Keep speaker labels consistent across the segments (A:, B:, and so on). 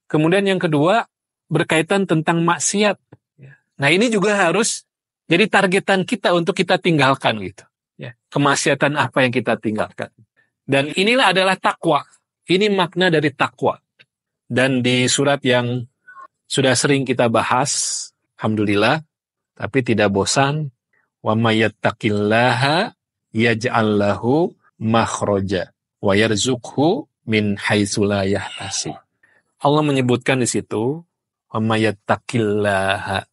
A: Kemudian yang kedua, berkaitan tentang maksiat. Nah ini juga harus jadi targetan kita untuk kita tinggalkan gitu. Ya, kemaksiatan apa yang kita tinggalkan. Dan inilah adalah takwa. Ini makna dari takwa. Dan di surat yang sudah sering kita bahas, alhamdulillah, tapi tidak bosan, wa may yattaqillaha yaj'al lahu makhraja wa yarzuqhu min haitsu la yahtasib. Allah menyebutkan di situ wa may yattaqillaha.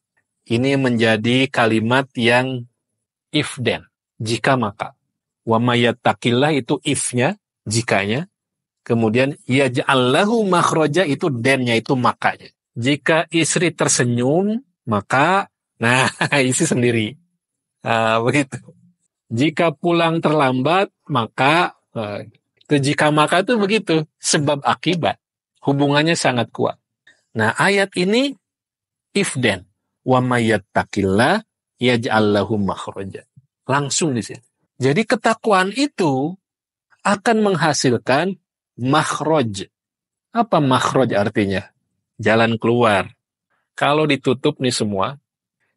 A: Ini menjadi kalimat yang if then, jika maka. Wa may yattaqillah itu if-nya, jikanya. Kemudian yaj'al lahu makhraja itu then-nya, itu makanya. Jika istri tersenyum, maka nah isi sendiri. Begitu. Jika pulang terlambat, maka jika maka itu begitu, sebab akibat. Hubungannya sangat kuat. Nah, ayat ini if then, wa may yattaqillah yaj'al lahu makhraja. Langsung di sini. Jadi ketakwaan itu akan menghasilkan makhraj. Apa makhraj artinya? Jalan keluar. Kalau ditutup nih semua,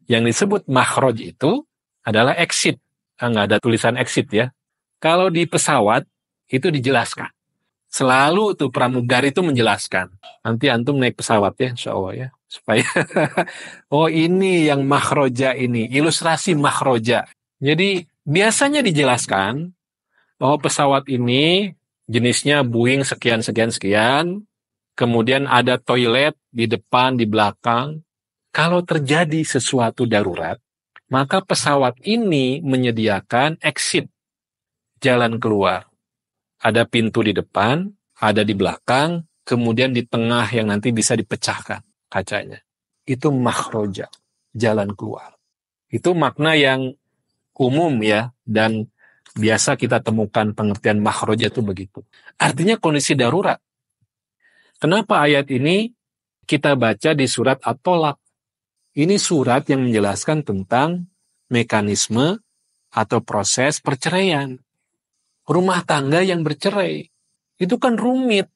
A: yang disebut makhraj itu adalah exit. Nggak ada tulisan exit ya. Kalau di pesawat, itu dijelaskan. Selalu tuh pramugari itu menjelaskan. Nanti antum naik pesawat ya, insya Allah ya. Supaya, oh ini yang makhroja ini, ilustrasi makhroja. Jadi biasanya dijelaskan bahwa pesawat ini jenisnya Boeing sekian-sekian-sekian. Kemudian ada toilet di depan, di belakang. Kalau terjadi sesuatu darurat, maka pesawat ini menyediakan exit, jalan keluar. Ada pintu di depan, ada di belakang, kemudian di tengah yang nanti bisa dipecahkan kacanya. Itu makhroja, jalan keluar. Itu makna yang umum ya, dan biasa kita temukan pengertian makhroja itu begitu. Artinya kondisi darurat. Kenapa ayat ini kita baca di surat At-Tolak? Ini surat yang menjelaskan tentang mekanisme atau proses perceraian. Rumah tangga yang bercerai. Itu kan rumit.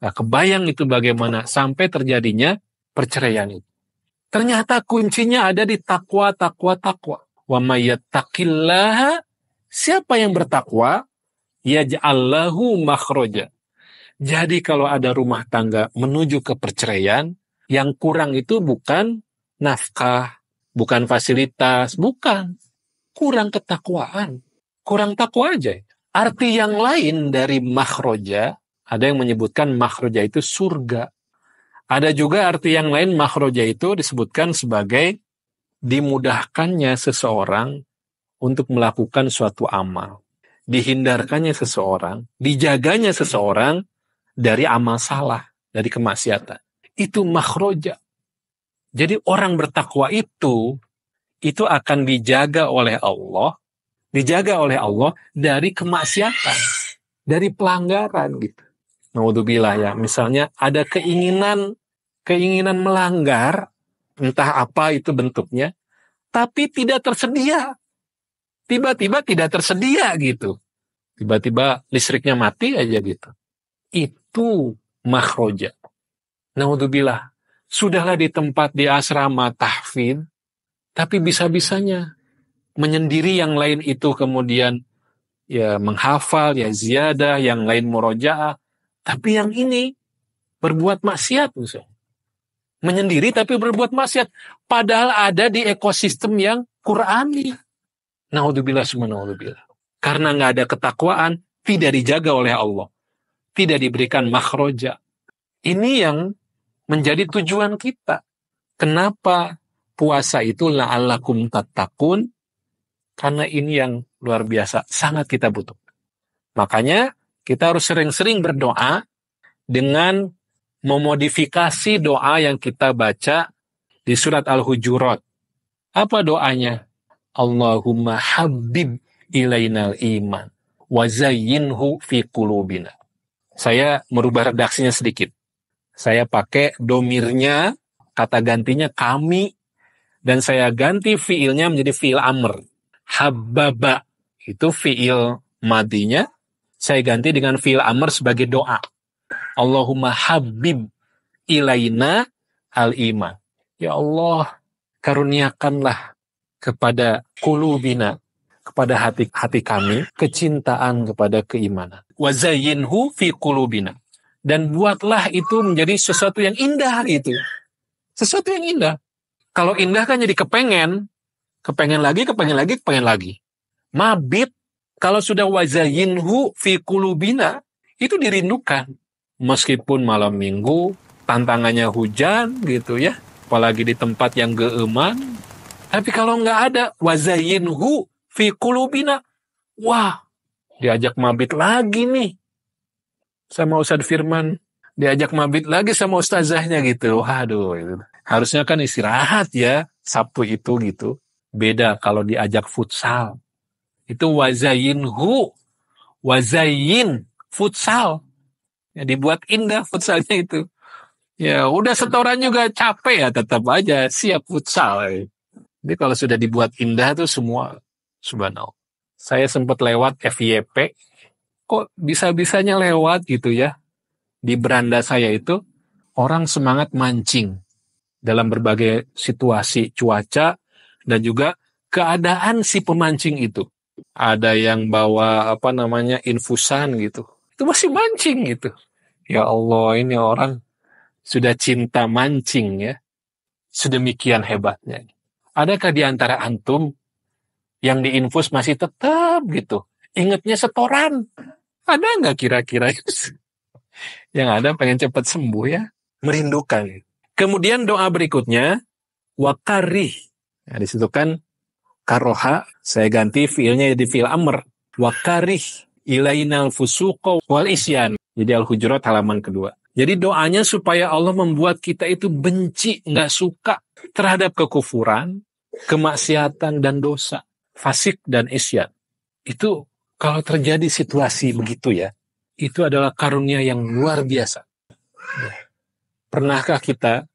A: Nah, kebayang itu bagaimana sampai terjadinya perceraian itu. Ternyata kuncinya ada di takwa. Wa may yattaqillaha, siapa yang bertakwa, yaj'al lahu makhraja. Jadi kalau ada rumah tangga menuju ke perceraian, yang kurang itu bukan nafkah, bukan fasilitas, bukan. Kurang ketakwaan. Kurang takwa aja. Arti yang lain dari makhroja, ada yang menyebutkan makhroja itu surga. Ada juga arti yang lain makhroja itu disebutkan sebagai dimudahkannya seseorang untuk melakukan suatu amal. Dihindarkannya seseorang, dijaganya seseorang dari amal salah, dari kemaksiatan. Itu makhroja. Jadi orang bertakwa itu akan dijaga oleh Allah, dari kemaksiatan, dari pelanggaran gitu. Naudzubillah ya, misalnya ada keinginan melanggar, entah apa itu bentuknya, tapi tidak tersedia. Tiba-tiba tidak tersedia gitu. Tiba-tiba listriknya mati aja gitu. Itu makhroja. Naudzubillah, sudahlah di tempat di asrama tahfidz, tapi bisa-bisanya menyendiri, yang lain itu kemudian ya menghafal, ya ziyadah, yang lain murojaah, tapi yang ini berbuat maksiat misalnya. Menyendiri tapi berbuat maksiat, padahal ada di ekosistem yang Qur'ani. Naudzubillah summa naudzubillah. Karena nggak ada ketakwaan, tidak dijaga oleh Allah, tidak diberikan makhroja. Ini yang menjadi tujuan kita. Kenapa puasa itu la'allakum tattaqun? Karena ini yang luar biasa, sangat kita butuh. Makanya kita harus sering-sering berdoa dengan memodifikasi doa yang kita baca di surat Al-Hujurat. Apa doanya? Allahumma habib ilainal iman wa zayyinhu fi qulubina. Saya merubah redaksinya sedikit. Saya pakai domirnya, kata gantinya kami, dan saya ganti fiilnya menjadi fiil amr. Habbaba itu fiil madinya, saya ganti dengan fiil amr sebagai doa. Allahumma habib ilaina al-iman. Ya Allah, karuniakanlah kepada qulubina, kepada hati kami, kecintaan kepada keimanan. Wa zayyinhu fi qulubina. Dan buatlah itu menjadi sesuatu yang indah itu. Sesuatu yang indah. Kalau indah kan jadi kepengen lagi. Mabit, kalau sudah wa zayyinhu fi qulubina, itu dirindukan. Meskipun malam minggu, tantangannya hujan gitu ya, apalagi di tempat yang geeman. Tapi kalau nggak ada wa zayyinhu fi qulubina, wah, diajak mabit lagi nih sama Ustadz Firman, diajak mabit lagi sama ustazahnya gitu. Waduh, itu. Harusnya kan istirahat ya Sabtu itu gitu. Beda kalau diajak futsal. Itu wazayyin futsal. Ya, dibuat indah futsalnya itu. Ya udah setoran juga capek ya, tetap aja siap futsal. Jadi kalau sudah dibuat indah tuh semua subhanallah. Saya sempat lewat FYP, kok bisa-bisanya lewat gitu ya. Di beranda saya itu orang semangat mancing dalam berbagai situasi cuaca dan juga keadaan si pemancing itu. Ada yang bawa infusan gitu. Itu masih mancing gitu. Ya Allah, ini orang sudah cinta mancing ya. Sedemikian hebatnya. Adakah di antara antum yang diinfus masih tetap gitu? Ingatnya setoran. Ada nggak kira-kira? Yang ada pengen cepat sembuh ya. Merindukan. Kemudian doa berikutnya. Wakarih. Nah, di situ kan karoha. Saya ganti fiilnya jadi fiil amr. Wakarih ilainal fusuqa wal isyan. Jadi Al-Hujurat halaman kedua. Jadi doanya supaya Allah membuat kita itu benci, nggak suka terhadap kekufuran, kemaksiatan dan dosa, fasik dan isyan. Itu kalau terjadi situasi begitu ya, itu adalah karunia yang luar biasa. Pernahkah kita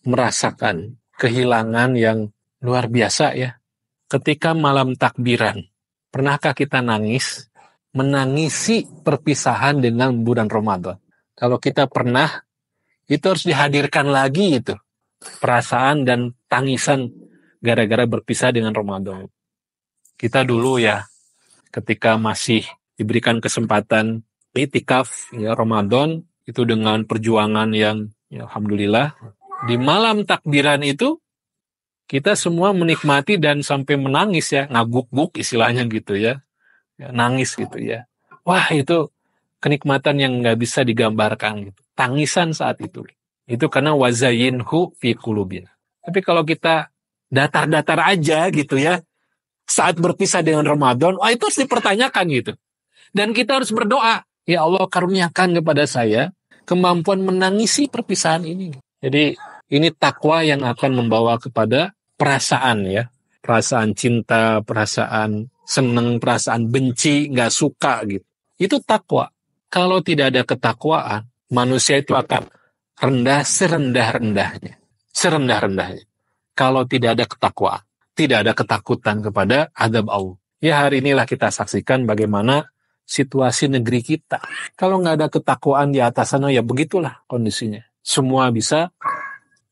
A: merasakan kehilangan yang luar biasa ya? Ketika malam takbiran, pernahkah kita menangisi perpisahan dengan bulan Ramadan? Kalau kita pernah, itu harus dihadirkan lagi itu. Perasaan dan tangisan gara-gara berpisah dengan Ramadan. Kita dulu ya, ketika masih diberikan kesempatan itikaf ya Ramadan, itu dengan perjuangan yang ya, alhamdulillah. Di malam takbiran itu, kita semua menikmati dan sampai menangis ya, ngaguk-guk istilahnya gitu ya. Nangis gitu ya. Wah itu kenikmatan yang nggak bisa digambarkan gitu. Tangisan saat itu. Itu karena wazayyinhu fi qulubina. Tapi kalau kita datar-datar aja gitu ya, saat berpisah dengan Ramadan, itu harus dipertanyakan gitu. Dan kita harus berdoa, ya Allah karuniakan kepada saya kemampuan menangisi perpisahan ini. Jadi ini takwa yang akan membawa kepada perasaan ya. Perasaan cinta, perasaan seneng, perasaan benci, nggak suka gitu. Itu takwa. Kalau tidak ada ketakwaan, manusia itu akan rendah serendah-rendahnya. Serendah-rendahnya. Kalau tidak ada ketakwaan, tidak ada ketakutan kepada azab Allah. Ya hari inilah kita saksikan bagaimana situasi negeri kita. Kalau nggak ada ketakwaan di atas sana, ya begitulah kondisinya. Semua bisa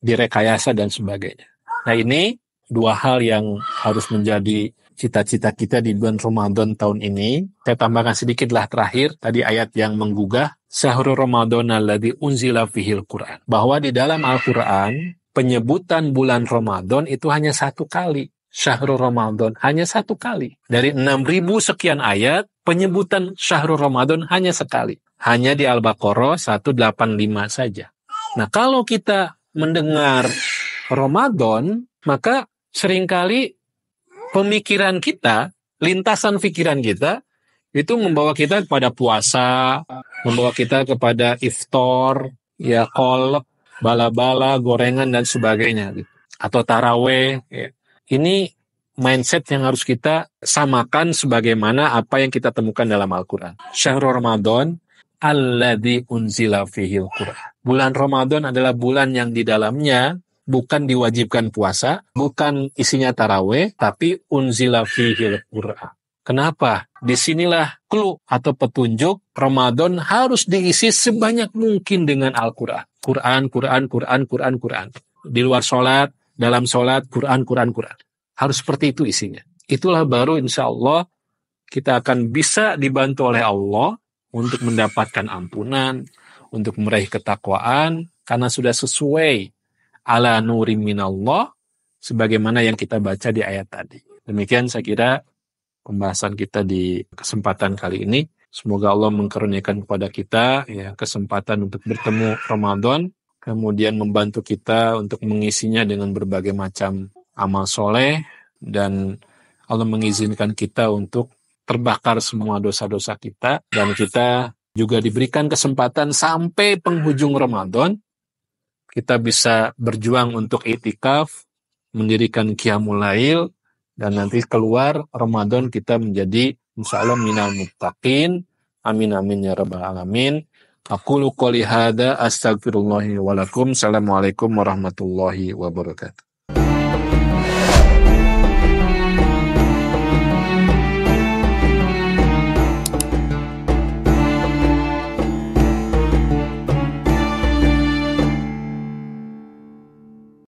A: direkayasa dan sebagainya. Nah ini dua hal yang harus menjadi cita-cita kita di bulan Ramadan tahun ini. Saya tambahkan sedikitlah terakhir, tadi ayat yang menggugah, Syahrul Ramadan alladzi unzila fihil Qur'an. Bahwa di dalam Al-Quran, penyebutan bulan Ramadan itu hanya satu kali. Syahrul Ramadan hanya satu kali. Dari 6.000 sekian ayat, penyebutan Syahrul Ramadan hanya sekali. Hanya di Al-Baqarah 185 saja. Nah kalau kita mendengar Ramadan, maka seringkali pemikiran kita, lintasan pikiran kita, itu membawa kita kepada puasa, membawa kita kepada iftar, ya kolak, bala-bala, gorengan, dan sebagainya. Gitu. Atau taraweh. Ya. Ini mindset yang harus kita samakan sebagaimana apa yang kita temukan dalam Al-Quran. Syahrul Ramadan, alladzi unzila fihil Qur'an. Bulan Ramadan adalah bulan yang di dalamnya bukan diwajibkan puasa, bukan isinya taraweh, tapi unzila fihil Qur'an. Kenapa? Disinilah clue atau petunjuk Ramadan harus diisi sebanyak mungkin dengan Al-Quran. Quran, Quran, Quran, Quran, Quran. Di luar sholat, dalam sholat, Quran, Quran, Quran. Harus seperti itu isinya. Itulah baru insya Allah kita akan bisa dibantu oleh Allah untuk mendapatkan ampunan, untuk meraih ketakwaan, karena sudah sesuai ala nuri minallah, sebagaimana yang kita baca di ayat tadi. Demikian saya kira pembahasan kita di kesempatan kali ini. Semoga Allah mengkaruniakan kepada kita ya kesempatan untuk bertemu Ramadan, kemudian membantu kita untuk mengisinya dengan berbagai macam amal soleh, dan Allah mengizinkan kita untuk terbakar semua dosa-dosa kita, dan kita juga diberikan kesempatan sampai penghujung Ramadan kita bisa berjuang untuk itikaf, mendirikan qiyamul lail, dan nanti keluar Ramadan kita menjadi insya Allah minal muttaqin. Amin amin ya rabbal alamin. Aqulu qouli hadza astaghfirullahi wa lakum. Assalamualaikum warahmatullahi wabarakatuh.